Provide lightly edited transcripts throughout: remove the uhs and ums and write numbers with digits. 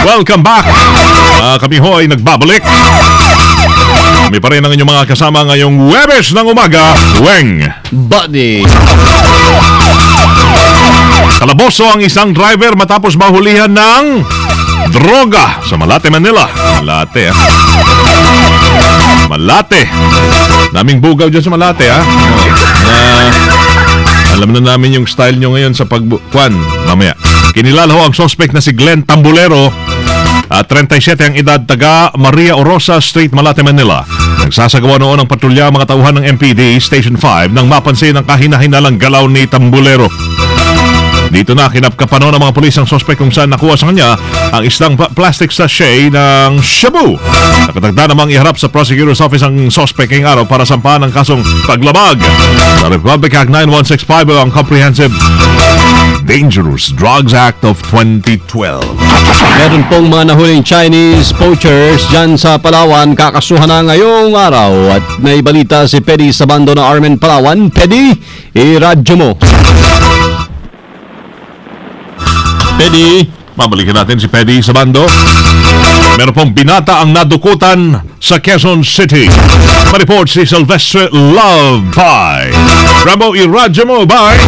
Welcome back. Kami ho ay nagbabalik. Kami pa rin ang inyong mga kasama ngayong Huwebes ng umaga. Weng Buddy. Kalaboso ang isang driver matapos mahulihan ng droga sa Malate, Manila. Malate. Naming bugaw dyan sa Malate, ha? Alam na namin yung style nyo ngayon sa pagbukuan. Mamaya. Kinilala ho ang suspect na si Glenn Tambulero. 37 ang edad, taga Maria Orosa Street, Malate, Manila. Nagsasagawa noon ang patrolya mga tauhan ng MPD Station 5 nang mapansin ang kahina-hinalang galaw ni Tambulero. Dito na kinapkapan ng mga pulis ang suspect kung saan nakuha sa kanya ang isang plastic sachet ng shabu. Nakatagda namang iharap sa prosecutor's office ang suspect ngayong araw para sampahan ng kasong paglabag sa Republic Act 9165 ang Comprehensive Dangerous Drugs Act of 2012. Meron pong mga nahuling Chinese poachers dyan sa Palawan, kakasuhan na ngayong araw. At may balita si Pedi Sabando na Armen Palawan. Pedi, iradyo mo. Pedi, mabalikan natin si Pedi Sabando. Meron pong binata ang nadukutan sa Quezon City. Ma-report si Silvestre Love. Bye. Rambo, iradyo mo. Bye.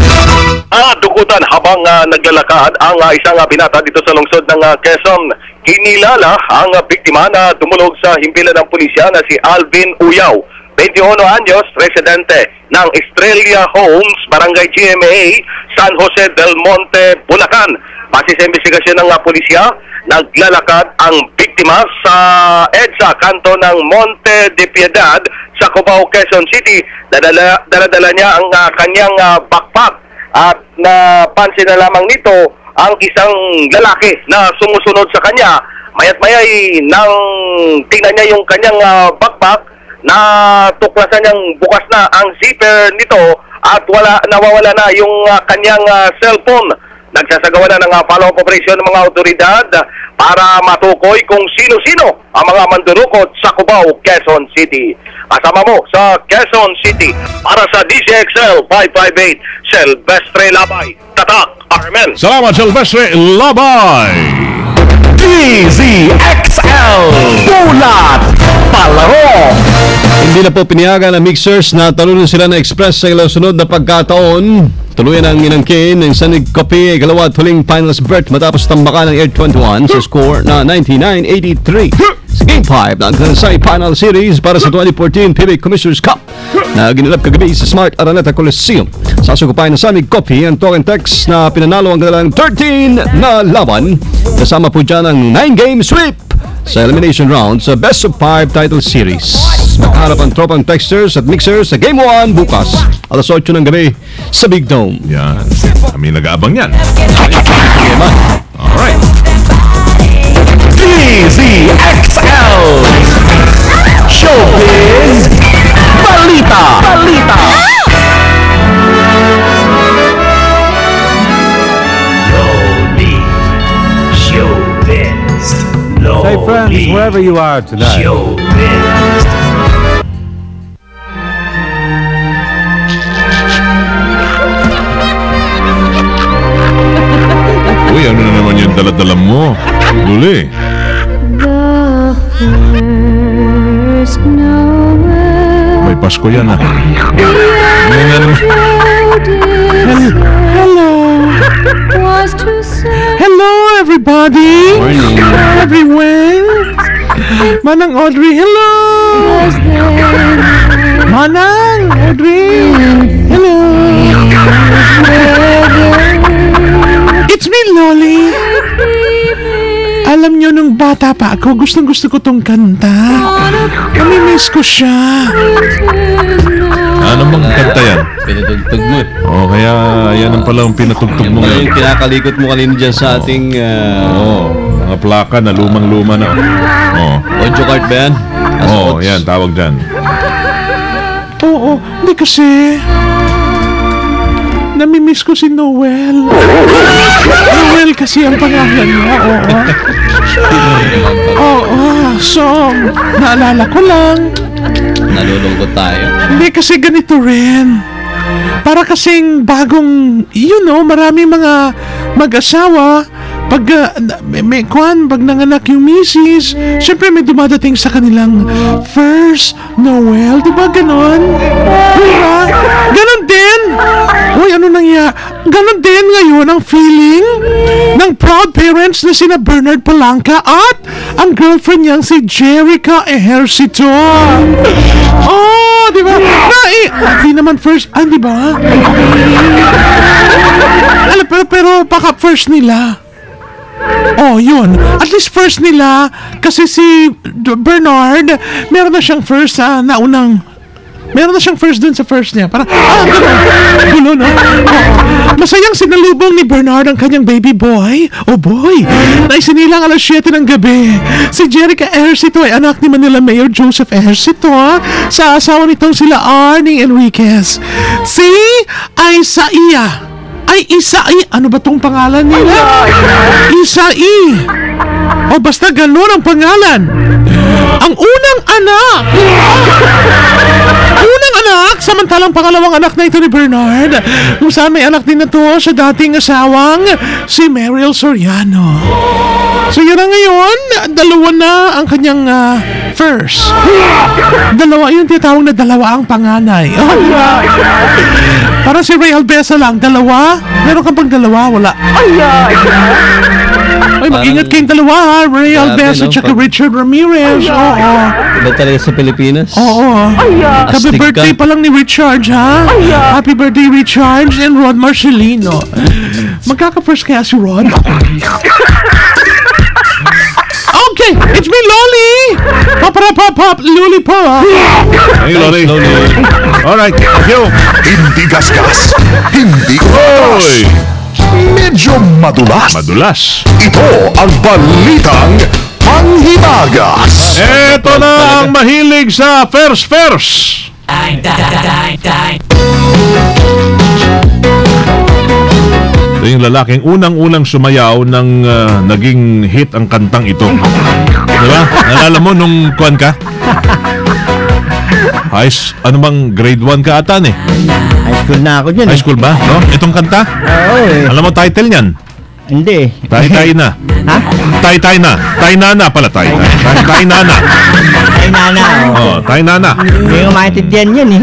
Dukutan habang naglalakad ang isang binata dito sa lungsod ng Quezon. Kinilala ang biktima na dumulog sa himpilan ng pulisya na si Alvin Uyaw, 21 anyos, residente ng Estrella Homes, Barangay GMA, San Jose del Monte, Bulacan. Base sa investigasyon ng pulisya, naglalakad ang biktima sa EDSA, kanto ng Monte de Piedad sa Cubao, Quezon City. Dala-dala niya ang kanyang backpack at napansin na lamang nito ang isang lalaki na sumusunod sa kanya. Mayat-maya nang tingnan niya yung kanyang backpack, na tuklasan niyang bukas na ang zipper nito at nawawala na yung kanyang cellphone. Nagsasagawa na ng follow-up operation ng mga otoridad para matukoy kung sino-sino ang mga mandurukot sa Cubao, Quezon City. Kasama mo sa Quezon City para sa DCXL 558, Silvestre Labay. Tatak, Armel. Salamat, Silvestre Labay. DZXL Bulat Palaro. Hindi na po pinayagan ng mixers na talunan sila na express sa ilang sunod na pagkataon. Tuluyan ang inangkin ng Sanig Kopi, ikalawa at huling finals berth matapos tambakan ng Air 21 sa score na 99-83. Sa Game 5 ng Kansai Final Series para sa 2014 PBA Commissioner's Cup na ginilap kagabi sa Smart Araneta Coliseum. Sasugupay ng Sanig Kopi ang Token Tex na pinanalo ang kanilang 13 na laban. Kasama po dyan ang 9-game sweep sa elimination round sa Best of 5 title series. Magkaharap ang tropang Texters at Mixers sa Game 1 bukas alas 8 ng gabi sa Big Dome. Yan. Kami nag-aabang yan. Alright. DZXL Showbiz Balita. Hey friends, wherever you are tonight. Uy, ano na naman yung dala-dala mo? Guli. May Pasko yan, ha? Hello everybody. Morning. Everywhere. Manang Audrey, hello. Manang Audrey, hello. It's me, Loli. Alam nyo, nung bata pa ako, gustong-gusto ko tong kanta. Namimiss ko siya. Ano bang kanta yan? Pinatugtog mo eh. Kaya yan ang pala ang pinatugtog mo Yung ngayon. kinakalikot mo kanina dyan sa ating Mga plaka na lumang-luma na. audio card ba yan? Yan, tawag dyan. Oo, hindi kasi namimiss ko si Noel. Noel kasi ang pangalan niya, so naalala ko lang. Nalulungkot tayo. Hindi kasi ganito rin. Para kasing bagong, maraming mga mag-asawa pag pag nanganak yung misis, syempre may dumadating sa kanilang first Noel, di ba ganon? Diba? Ganon din. Uy, ano nangyari? Ganon din ngayon ang feeling ng proud parents na sina Bernard Palanca at ang girlfriend niyang si Jerica Ejercito. Oh, di ba? Di naman first, di ba? Pero baka first nila. Oh, yun. At least first nila, kasi si Bernard, meron na siyang first meron na siyang first dun sa first niya. Parang, gulo, no? Masayang sinalubong ni Bernard ang kanyang baby boy. Oh boy, na isinilang alas 7 ng gabi. Si Jerica Ejercito ay anak ni Manila Mayor Joseph Ejercito, sa asawa nitong sila Arnie Enriquez. Si Isaiah. Ano ba tong pangalan nila? Isai. O basta ganun ang pangalan. Ang unang anak. Samantalang pangalawang anak na ito ni Bernard, kung saan may anak din na to sa dating asawang si Mariel Soriano. So yun na ngayon, dalawa na ang kanyang first. Dalawa, yung tinatawag na dalawa ang panganay. Para si Ray Albesa lang, dalawa? Meron kang pang dalawa? Wala. Ay, mag-ingat kayong dalawa, ha? Ray Albesa at Richard Ramirez. Oo. Iba talaga sa Pilipinas. Oo. Happy birthday pa lang ni Richard, ha? Happy birthday, Richard and Rod Marcelino. Magkaka-first kaya si Rod? Okay, it's me, Loli! Pop, Loli po, ha? Hey, Loli. Alright, thank you. Hindi gasgas, hindi oras. Medyo madulas. Ito ang balitang panghimagas. Eto na ang mahilig sa first. Ito yung lalaking unang-unang sumayaw ng naging hit ang kantang ito. Diba? Nalala mo nung kuwan ka? Ano bang grade 1 ka ata eh? High school na ako dyan. High school ba? No? Itong kanta? Oo eh. Alam mo title niyan? Hindi. Tay na. Ha? Tay na. Tay nana pala tay. Tay nana. Tay nana. Oh, tay nana. Hindi ko maintindihan yan eh.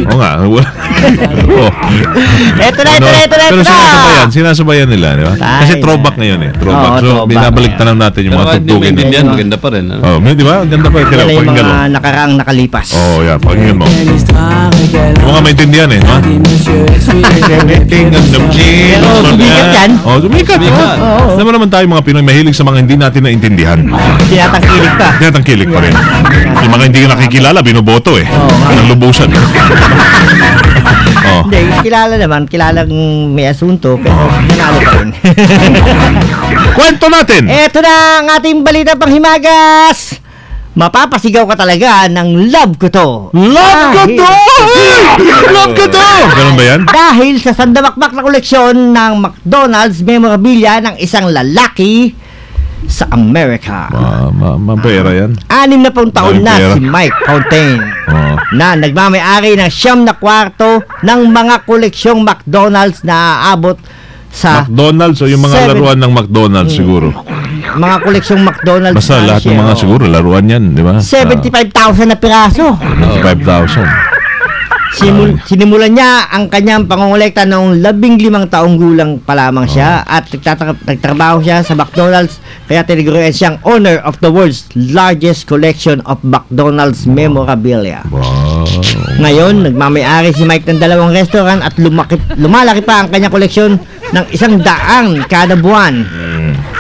Oo nga. Oh. Ito na. Pero sinasabayan nila, di ba? Kasi throwback ngayon eh. Throwback. Oo, So, throwback. binabalik na lang natin yung mga tugtugin nila. Yan, maganda pa rin. Oh, di ba? Ganda pa yung Wala yung pakinggan mo. mga nakaraang nakalipas. Oh, yan. Pakinggan mo. Yung mga maintindihan eh. Ha? Pero sumikat yan. Oh, sumikat. Alam mo naman tayo mga Pinoy, mahilig sa mga hindi natin naintindihan. Tinatangkilik pa. Tinatangkilik pa rin. Yung mga hindi nakikilala, binoboto eh. Ng lubusan. Oh. Hindi, kilalang may asunto, pero nanalo pa rin. Kwento natin! Ito na ang ating balita panghimagas! Mapapasigaw ka talaga ng love ko to. Love ko to! Ganun ba yan? Dahil sa sandamakmak na koleksyon ng McDonald's memorabilia ng isang lalaki sa Amerika. Mapera yan. 60 taon na Pera. si Mike Fontaine Oh. na nagmamayari ng 9 na kwarto ng mga koleksyong McDonald's na aabot sa McDonald's o yung mga laruan ng McDonald's siguro. mga koleksyong McDonald's. Basta lahat ng mga siguro laruan yan, di ba? 75,000 na piraso. 5,000. Sinimulan niya ang kanyang pangongolekta noong 15 taong gulang pa lamang siya at nagtrabaho siya sa McDonald's kaya tiniguruan siyang owner of the world's largest collection of McDonald's memorabilia. Wow. Ngayon, nagmamayari si Mike ng 2 restaurant at lumalaki pa ang kanyang koleksyon ng 100 kada buwan.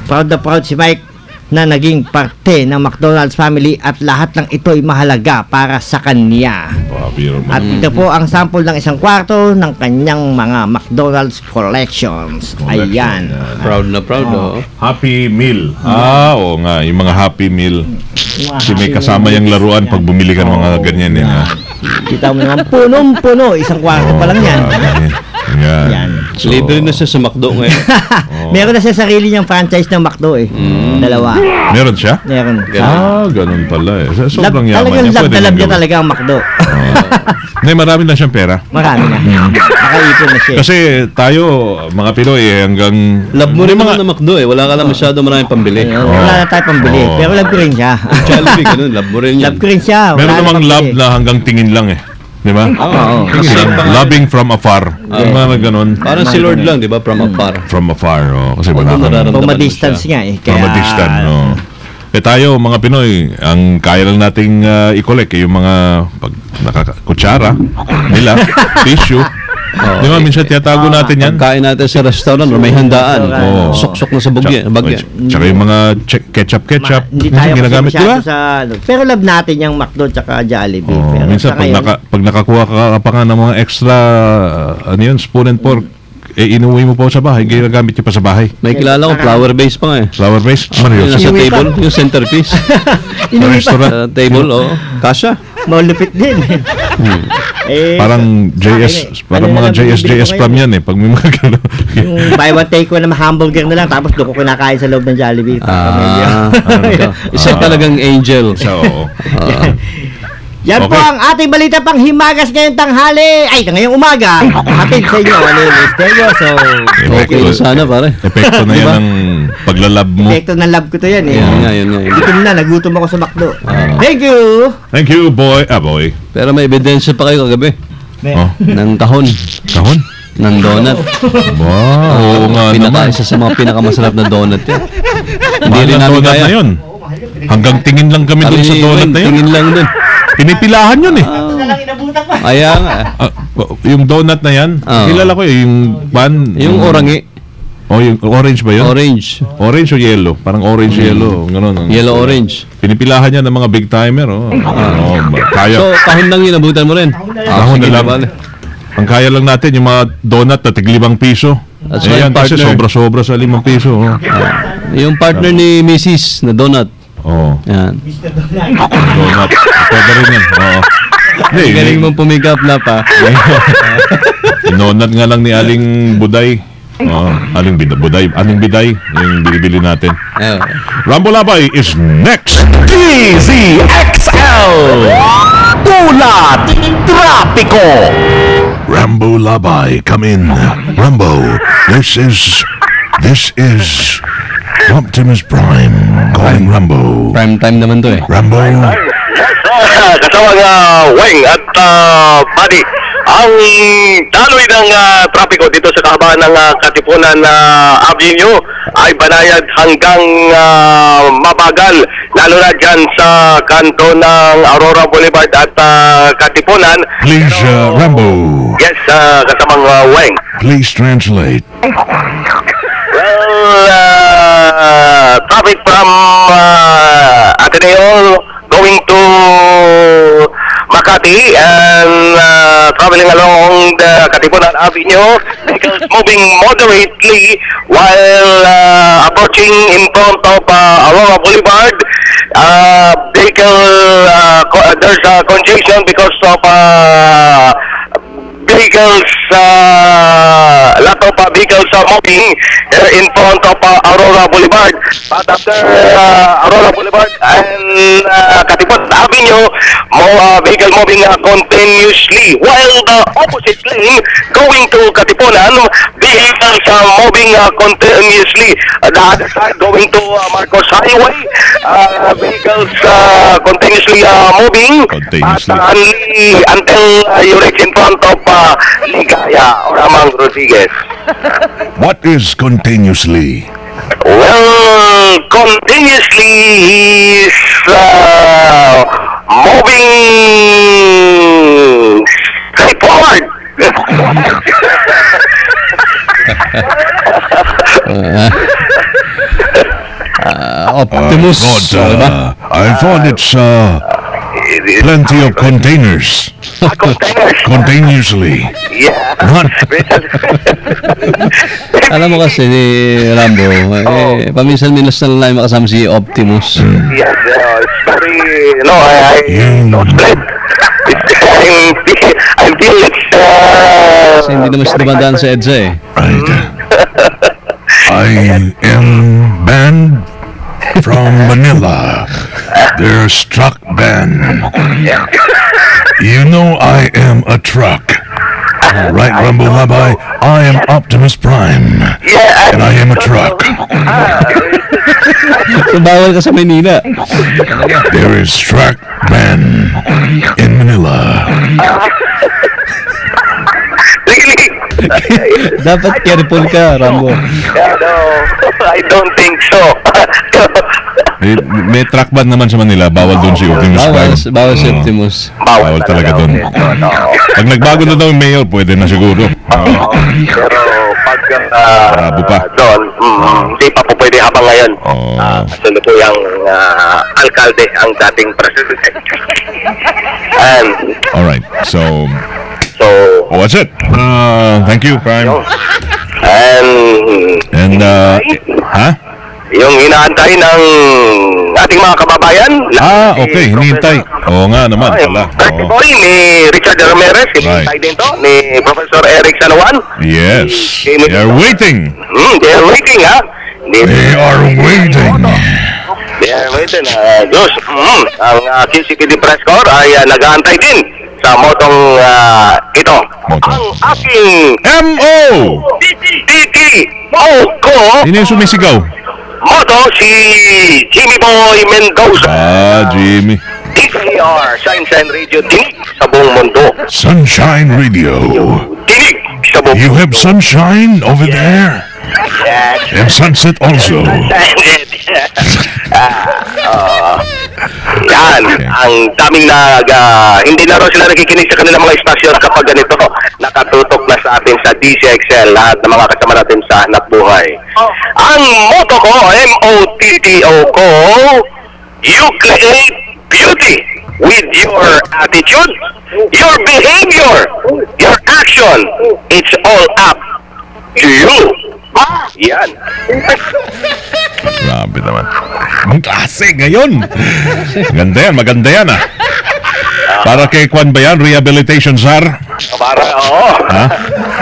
Proud na proud si Mike na naging parte ng McDonald's family at lahat ng ito ay mahalaga para sa kanya. At ito po ang sample ng 1 kwarto ng kanyang mga McDonald's collections. Ayan. Proud na proud, oh. Happy Meal. Oo nga, yung mga Happy Meal. Kasi may kasama yung laruan pag bumili ka ng mga ganyan din. Kita mo naman, punong-puno. 1 kwarto pa lang yan. Yan. Yan. So, Libre na siya sa McDo ngayon. Meron na siya sarili niyang franchise ng McDo eh. Dalawa. meron siya? Meron. Ganun pala eh. Sobrang yaman Talagang niya. love Pwede na love niya gawin. talaga ang McDo. Hindi, marami na siyang pera. Marami na. Nakaipon na siya. Kasi tayo, mga Pinoy, hanggang... Love mo rin naman ng McDo eh. Wala ka lang masyado maraming pambili. Wala na tayo pambili. Oo. Pero love ko rin siya. Jollibee, ganun. Love mo rin yan. Love ko rin siya. Wala Meron na namang pambili. love na hanggang tingin lang eh. Di ba? Oo. Tingin lang. Loving from afar. Mga ganun. Parang si Lord lang, di ba? From afar. From afar. Kasi wala kang... nararamdaman From a mo distance siya. nga eh. From a distance, no. Tayo, mga Pinoy, ang kaya lang nating i-collect yung mga kutsara nila, tissue. Di ba, minsan tiyatago natin yan. Pagkain natin sa restaurant or may handaan. Oo. Sok-sok na sa bagya. Tsaka yung mga ketchup. Hindi Minsan tayo kasi ginagamit, di ba? masyado sa... Pero love natin yung McDo tsaka Jollibee. Oh, Pero minsan sa ngayon, pag nakakuha ka pa nga ng mga extra spoon and fork, inuwi mo po sa bahay, ginagamit niyo pa sa bahay. May kilala ko, flower base pa nga eh. Flower base, Yung Mario. nasa Inuwi pa. table, yung centerpiece. Sa restaurant. Sa table, oh. Kasha. maulupit din. Eh, Parang parang mga JS pram yan eh. Pag may mga gano'n. yung buy one take one na hamburger na lang tapos doon ko kinakain sa loob ng Jollibee. Isa talagang angel. So, Yan Okay. po ang ating balita pang himagas ngayong tanghali. Ay, ngayong umaga. Hatid sa inyo. Ano yung misteryo? So, Okay na sana pare. epekto na yan ng paglalab mo. epekto ng love ko to yan eh. Yan nga, yun nga. Gutom na, nagutom ako sa McDo. Thank you! Thank you, boy. Boy. Pero may ebidensya pa kayo kagabi. Oh, Ng kahon. kahon. Ng donut. Wow, oo nga naman. Isa sa mga pinakamasarap na donut yan. Hindi Mahal rin ang namin donut kaya. na yun. Hanggang tingin lang kami dun sa donut na yun. Tingin lang dun. Pinipilahan yun eh. Kaya nga. Yung donut na yan, Oo. kilala ko eh, yung pan. Yung orangi. Oh, yung orange ba yun? Orange. Orange o yellow? Parang orange yellow. Ganun. Yellow orange. Pinipilahan yan ng mga big timer. Oh. Kaya. So, kahon lang yun, abutan mo rin. Kahon na sige, lang. bale. Ang kaya lang natin, yung mga donut na tig 5 piso. That's Ayan, my kasi partner. sobra-sobra sa 5 piso. Oh. Yung partner ni Mrs. na donut. Oh, Yan. donut. Pwede rin yan. Oo. Hindi, Galing mong pumikap na pa. Donut nga lang ni Aling Buday. Oh, Aling Buday. Aling Biday. Yung binibili natin. Ayun. Rambo Labay is next. DZXL Ulat Trapiko. Rambo Labay, come in. Rambo, this is Optimus Prime calling Rambo. Prime time naman to eh. Rambo, Kasama nga Weng at Buddy. Ang daloy ng trapiko dito sa kahabaan ng Katipunan Avenue ay banayad hanggang mabagal, lalo na dyan sa kanto ng Aurora Boulevard at Katipunan. please, Rambo, Yes, kasamang Weng. please translate. Well, traffic from Ateneo going to Makati and traveling along the Katipunan Avenue. Vehicles moving moderately while approaching in front of Aurora Boulevard. There's a congestion because of vehicles, a lot of vehicles are moving in front of Aurora Boulevard. But after Aurora Boulevard and Katipunan Avenue, more vehicle moving continuously. While the opposite lane going to Katipunan, vehicles are moving continuously. The other side going to Marcos Highway, vehicles continuously moving. Continuously. But only until you reach in front of Ligaya or Amang Rodriguez. What is continuously? Well, continuously is moving straight forward. Optimus. I thought it's plenty of containers. Containers. Continuously. Yeah. What? Alam mo kasi ni Rambo, paminsan-minsan lang namin makasama si Optimus. Yes, it's very, I don't blame. I feel it's Kasi hindi naman siya dumadaan sa EDSA eh. Right. I am banned from Manila. They're truck ban. You know I am a truck. Right, Rumble Labay? I am Optimus Prime. And I am a truck. So, bawal ka sa Manila. There is truck ban in Manila. Really? Dapat careful ka, Rambo. No, I don't think so. May truck ban naman sa Manila. Bawal doon si Optimus Prime. Bawal si Optimus. Bawal talaga doon. Pag nagbago na daw yung mayor, pwede na siguro. Pero pag Bravo pa. doon, hindi pa po pwede habang ngayon. Kasulukuyang alkalde ang dating presidente. And Alright, so what's it? Thank you, Prime. And, yung inaantay ng ating mga kababayan. okay, hinihintay. Oo nga naman pala. First of all, ni Richard Ramirez, hinihintay din to, ni Professor Eric Sanawan. Yes, they are waiting. They are waiting, ha? They are waiting. They are waiting. Diyos, ang QCPD press corps ay nag-aantay din sa motong ito. Moto. Ang aking M.O. ko Sino yung sumisigaw? moto si Jimmy Boy Mendoza. Jimmy. DCR, Sunshine Radio, dinig sa buong mundo. Sunshine Radio. Dinig sa buong You have sunshine over there? Yes. And sunset also. Yan, ang daming hindi na raw sila nakikinig sa kanilang mga istasyon kapag ganito nakatutok na sa atin sa DCXL lahat ng mga kasama natin sa Hanap Buhay. Ang motto ko, M-O-T-T-O ko, you create beauty with your attitude, your behavior, your action. It's all up to you. Yan. Grabe naman. Ang klase ngayon. Maganda yan Para kay Kwan ba yan? Rehabilitation czar? Para, oo. Ha?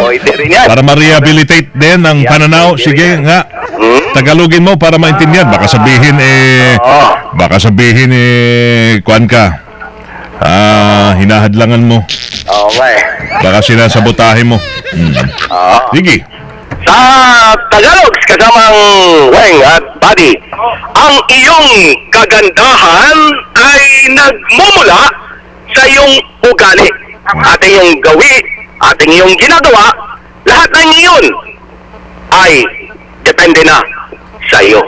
Pwede rin yan. Para ma-rehabilitate din ang pananaw. Sige nga. Tagalogin mo para maintindihan. Baka sabihin Kwan ka. Hinahadlangan mo. Oo nga eh. Baka sinasabotahe mo. Sige. Sa Tagalog, kasamang Weng at Buddy, ang iyong kagandahan ay nagmumula sa iyong ugali. Ating iyong ating iyong ginagawa, lahat ng iyon ay depende na sa iyo.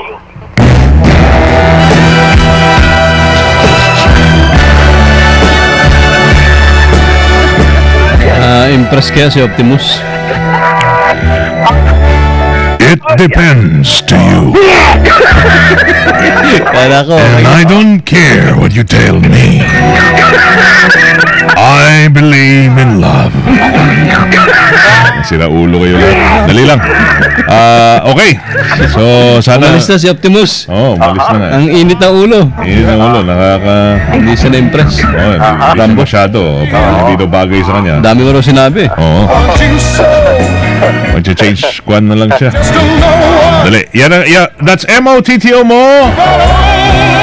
Impress kaya si Optimus? It depends to you. Kala ko. And I don't care what you tell me. I believe in love. Sira ulo kayo lang. Dali lang. Okay. So, sana... Umalis na si Optimus. Umalis na nga. Ang init na ulo. Init na ulo. Hindi siya na-impress. Hindi masyado. Hindi daw bagay sa kanya. Dami mo raw sinabi. Mag-change kwan na lang siya. Dali. That's M-O-T-T-O mo.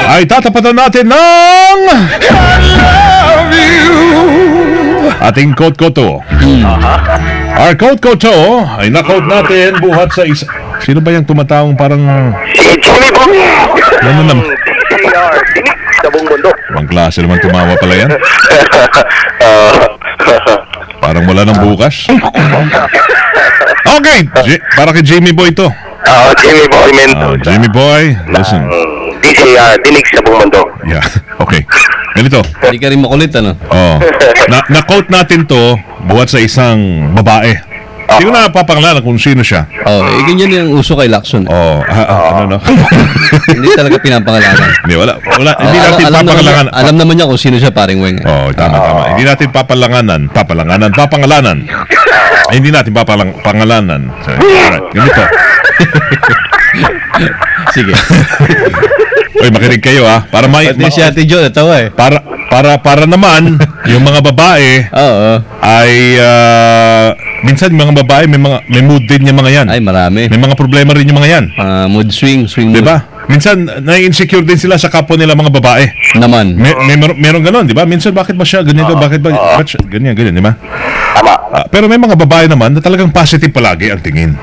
Ay tatapatan natin ng ating Koto. Our Koto ay na-quote natin buhat sa isa. Sino ba yung tumatawang parang... Si Jimmy Boy! Ano naman? DCR, dinig sa buong mundo. Ibang klase naman tumawa pala yan. Parang wala ng bukas. Okay, para kay Jimmy Boy to. Jimmy Boy Mendoza. Jimmy Boy, listen. DCR, dinig sa buong mundo. Yeah, okay. Ganito. Hindi ka rin makulit, ano? Na-quote natin to buhat sa isang babae. Hindi ko na papangalanan kung sino siya. Ganyan yung uso kay Lacson. Ano? Hindi talaga pinapangalanan. Hindi, wala. Hindi natin papangalanan. Alam naman niya kung sino siya, paring Weng. Tama. Hindi natin papangalanan. Hindi natin papangalanan. Alright, ganito. Sige. Oy, makinig kayo ha. Para Pati si Ate Jo, natawa eh. para naman yung mga babae Oo. ay minsan yung mga babae may mood din yung mga yan. Ay, marami. May mga problema rin yung mga yan. Mood swing mood. 'Di ba? Minsan na-insecure din sila sa kapwa nila mga babae. Naman. Meron ganon, 'di ba? Minsan bakit ba siya ganito? Bakit siya ganyan, 'di ba? Tama. Pero may mga babae naman na talagang positive palagi ang tingin.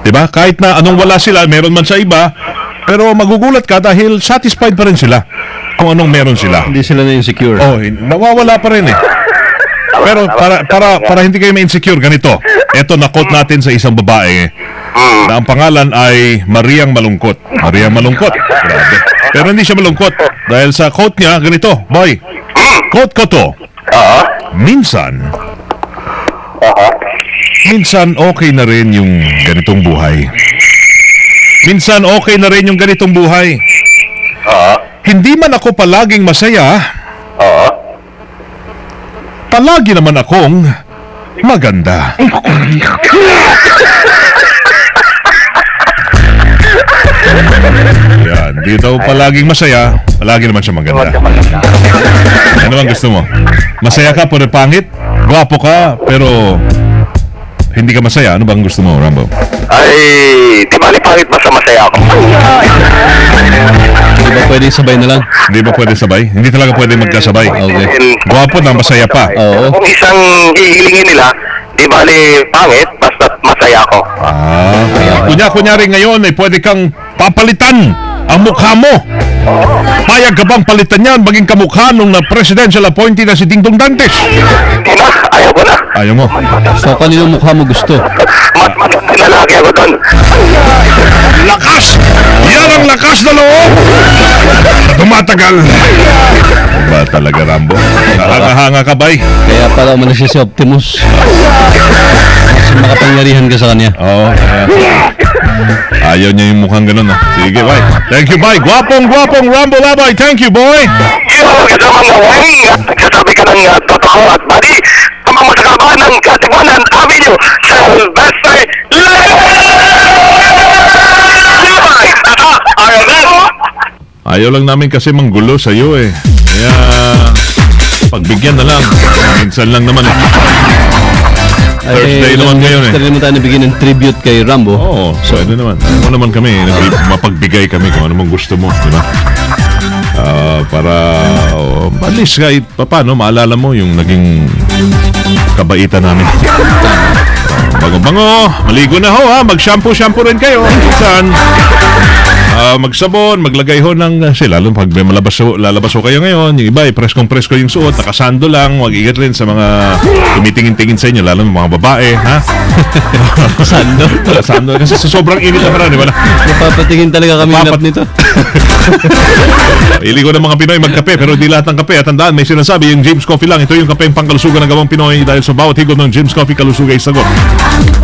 'Di ba? Kahit na anong wala sila, meron man sa iba, pero magugulat ka dahil satisfied pa rin sila kung anong meron sila. Hindi sila na-insecure. Oh, nawawala pa rin eh. Pero para hindi kayo ma-insecure, ganito. Ito na-quote natin sa isang babae na ang pangalan ay Mariang Malungkot. Mariang Malungkot. Grabe. Pero hindi siya malungkot dahil sa quote niya, ganito. Boy, quote ko to. Minsan okay na rin yung ganitong buhay. Minsan okay na rin yung ganitong buhay. Hindi man ako palaging masaya. Palagi naman akong maganda. Yan, di daw palaging masaya, palagi naman siya maganda. Ano bang gusto mo? Masaya ka pero pangit? Gwapo ka pero hindi ka masaya? Ano bang gusto mo, Rambo? Ay, di bali pangit basta masaya ako. Hindi ba pwede sabay na lang? Hindi ba pwede sabay? Hindi talaga pwede magkasabay. Okay. Gwapo na masaya pa. Oo. Kung isang hihilingin nila, di bali pangit basta masaya ako. Kunyari ngayon ay pwede kang papalitan ang mukha mo. Payag ka bang palitan yan maging kamukha nung na presidential appointee na si Dingdong Dantes? Hindi na, ayaw ko na. Ayaw mo. So, kanino mukha mo gusto? Mas maganda na lagi ako doon. Lakas! Yan ang lakas na loob! Na tumatagal. Ba talaga, Rambo? Nakakahanga ka, bay? Kaya pala umano siya si Optimus. Kasi makapangyarihan ka sa kanya. Oo. Ayaw niya yung mukhang ganun, ha? Sige, bay. Thank you, bay. Gwapong Rambo Labay. Thank you, boy. Yung kasama ng wang at nagsasabi ka ng totoo at bali ang mga masakabahan ng Katipunan Avenue sa Sylvester Ayaw lang namin kasi manggulo sa'yo, eh. Kaya, pagbigyan na lang. Minsan lang naman, eh. Thursday naman ngayon, eh. Talaga naman tayo nabigyan ng tribute kay Rambo. Oo, so ito naman. Ano naman kami, mapagbigay kami kung ano mong gusto mo, di ba? Para at least kahit paano maalala mo yung naging kabaitan namin. Bango-bango, maligo na ho ha, mag-shampoo rin kayo. Minsan, magsabon, maglagay ho ng lalo pag may lalabas ho kayo ngayon, yung iba preskong-presko yung suot, nakasando lang, mag-ingat rin sa mga tumitingin-tingin sa inyo, lalo mga babae, ha? Sando. Kasi sa sobrang init na parang, di ba? Napapatingin talaga kami nito. Iligo ng mga Pinoy magkape, pero di lahat ng kape. At tandaan, may sinasabi, yung James Coffee lang. Ito yung kape yung pangkalusugan ng gawang Pinoy dahil sa bawat higop ng James Coffee, kalusugay sagot.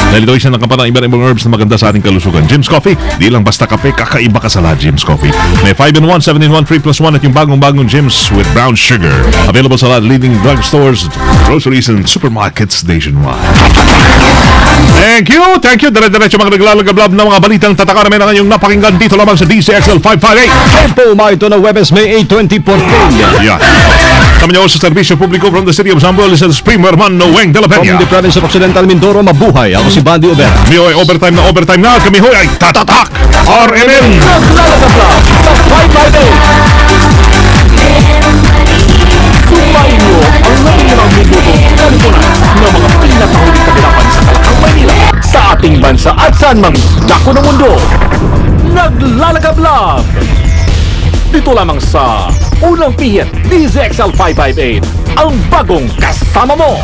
Dahil ito isang nakapan ng iba-ibang herbs na maganda sa ating kalusugan. James Coffee, di lang basta kape, kakaiba ka sa lahat, James Coffee. May 5-in-1, 7-in-1, 3+1 at yung bagong-bagong James with brown sugar. Available sa lahat leading drugstores, groceries, and supermarkets nationwide. Thank you! Dire-diretso mga naglalagablab ng mga balitang tataka namin ang inyong napakinggan dito lamang sa DCXL 558. Tempo, ito na Webes, May 8, 2014. Yeah. Kami niyo sa serbisyo publiko from the city of Zambol is Supreme Herman Noeng de la From Peña. the province of Occidental Mindoro, mabuhay. Ako si Bandy Obera. Kami ay overtime na. Kami hoy ay tatatak! RMN! Naglalagablab sa 558. Sumainyo ang natinirang minutong kalimunan ng mga pinatahuling kaganapan sa Kalakang Maynila, sa ating bansa at saan mang dako ng mundo. Naglalagablab dito lamang sa Unang Pihit DZXL 558, ang bagong kasama mo.